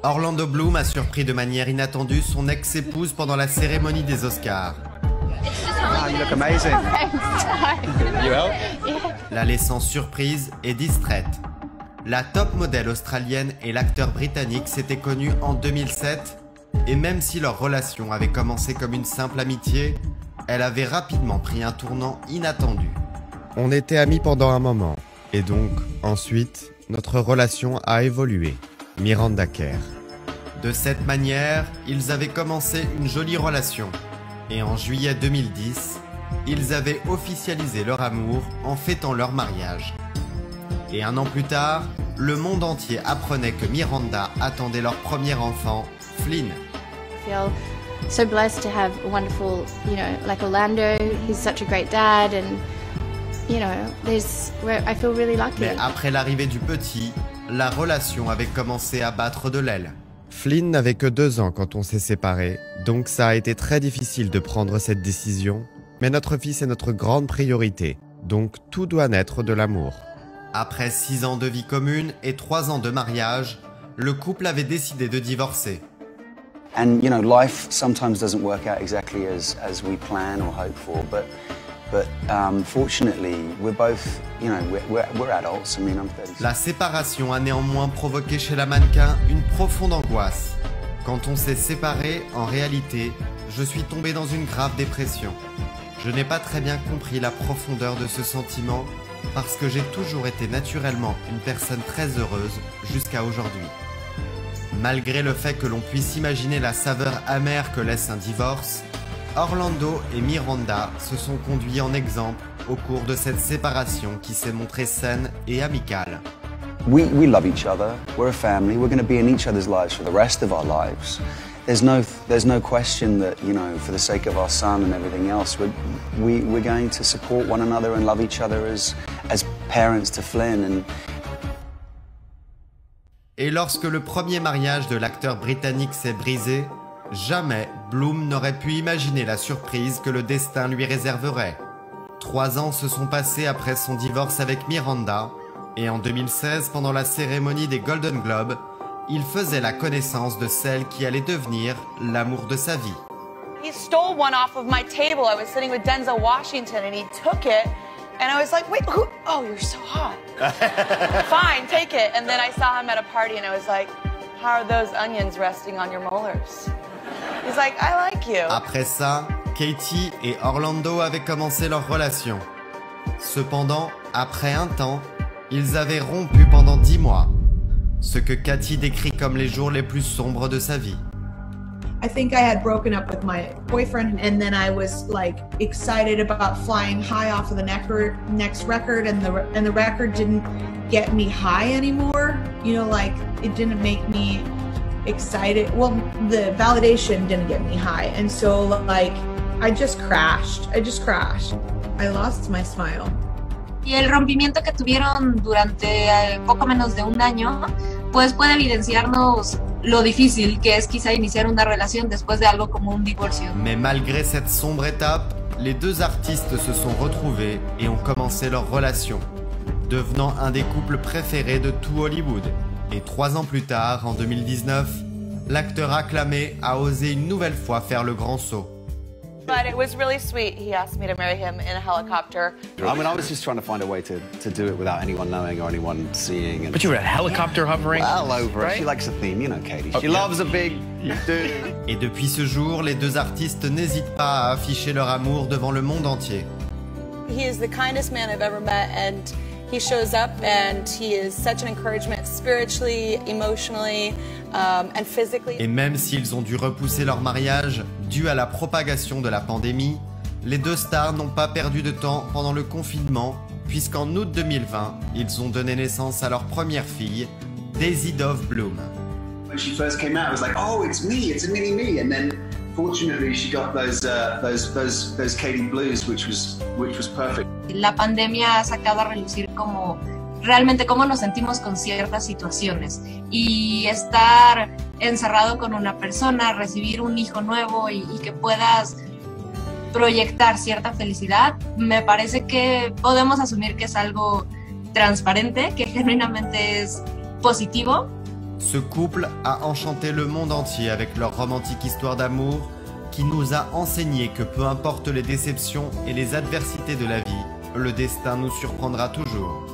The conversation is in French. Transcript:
Orlando Bloom a surpris de manière inattendue son ex-épouse pendant la cérémonie des Oscars. Wow, you look amazing. You help? La laissant surprise et distraite. La top modèle australienne et l'acteur britannique s'étaient connus en 2007 et même si leur relation avait commencé comme une simple amitié, elle avait rapidement pris un tournant inattendu. On était amis pendant un moment et donc, ensuite, notre relation a évolué. Miranda Kerr. De cette manière, ils avaient commencé une jolie relation et en juillet 2010, ils avaient officialisé leur amour en fêtant leur mariage. Et un an plus tard, le monde entier apprenait que Miranda attendait leur premier enfant, Flynn. I feel so blessed to have a wonderful, like Orlando. He's such a great dad, and I feel really lucky. Mais après l'arrivée du petit, la relation avait commencé à battre de l'aile. Flynn n'avait que 2 ans quand on s'est séparés, donc ça a été très difficile de prendre cette décision. Mais notre fils est notre grande priorité, donc tout doit naître de l'amour. Après 6 ans de vie commune et 3 ans de mariage, le couple avait décidé de divorcer. And life sometimes doesn't work out exactly as we plan or hope for, but fortunately we're both, we're adults. I mean, I'm 36. La séparation a néanmoins provoqué chez la mannequin une profonde angoisse. Quand on s'est séparés, en réalité, je suis tombé dans une grave dépression. Je n'ai pas très bien compris la profondeur de ce sentiment parce que j'ai toujours été naturellement une personne très heureuse jusqu'à aujourd'hui. Malgré le fait que l'on puisse imaginer la saveur amère que laisse un divorce, Orlando et Miranda se sont conduits en exemple au cours de cette séparation qui s'est montrée saine et amicale. We love each other. We're a family. We're going to be in each other's lives for the rest of our lives. There's no question that, for the sake of our son and everything else, we're going to support one another and love each other as parents to Flynn. Et lorsque le premier mariage de l'acteur britannique s'est brisé, jamais Bloom n'aurait pu imaginer la surprise que le destin lui réserverait. 3 ans se sont passés après son divorce avec Miranda, et en 2016, pendant la cérémonie des Golden Globes, il faisait la connaissance de celle qui allait devenir l'amour de sa vie. He stole one off of my table. I was sitting with Denzel Washington and he took it. And I was like, wait, who? Oh, you're so hot. Fine, take it. And then I saw him at a party and I was like, how are those onions resting on your molars? He's like, I like you. Après ça, Katie et Orlando avaient commencé leur relation. Cependant, après un temps, ils avaient rompu pendant 10 mois. Ce que Katie décrit comme les jours les plus sombres de sa vie. I think I had broken up with my boyfriend and then I was like excited about flying high off of the next record and the record didn't get me high anymore. It didn't make me excited. Well, the validation didn't get me high. And so I just crashed. I lost my smile. Y el rompimiento que tuvieron durante poco menos de 1 año, pues puede evidenciarnos lo difícil que es quizá iniciar una relación después de algo como un divorcio. Mais malgré cette sombre étape, les 2 artistes se sont retrouvés et ont commencé leur relation, devenant un des couples préférés de tout Hollywood. Et 3 ans plus tard, en 2019, l'acteur acclamé a osé une nouvelle fois faire le grand saut. But it was really sweet. He asked me to marry him in a helicopter. I mean, I was just trying to find a way to do it without anyone knowing or anyone seeing. But you were a helicopter hovering? All over right? it. She likes the theme, Katie. She loves a big dude. Et depuis ce jour, les 2 artistes n'hésitent pas à afficher leur amour devant le monde entier. He is the kindest man I've ever met and he shows up and he is such an encouragement spiritually, emotionally, and physically. Et même s'ils ont dû repousser leur mariage dû à la propagation de la pandémie, les 2 stars n'ont pas perdu de temps pendant le confinement, puisqu'en août 2020, ils ont donné naissance à leur première fille, Daisy Dove Bloom. When she first came out, I was like, oh, it's me, it's a mini me, and then fortunately she got those Katie blues, which was perfect. La pandemia ha sacado a relucir realmente cómo nos sentimos con ciertas situaciones y estar encerrado con una persona, recibir un hijo nuevo y que puedas proyectar cierta felicidad, me parece que podemos asumir que es algo transparente, que genuinamente es positivo. Ce couple a enchanté le monde entier avec leur romantique histoire d'amour qui nous a enseigné que peu importe les déceptions et les adversités de la vie, le destin nous surprendra toujours.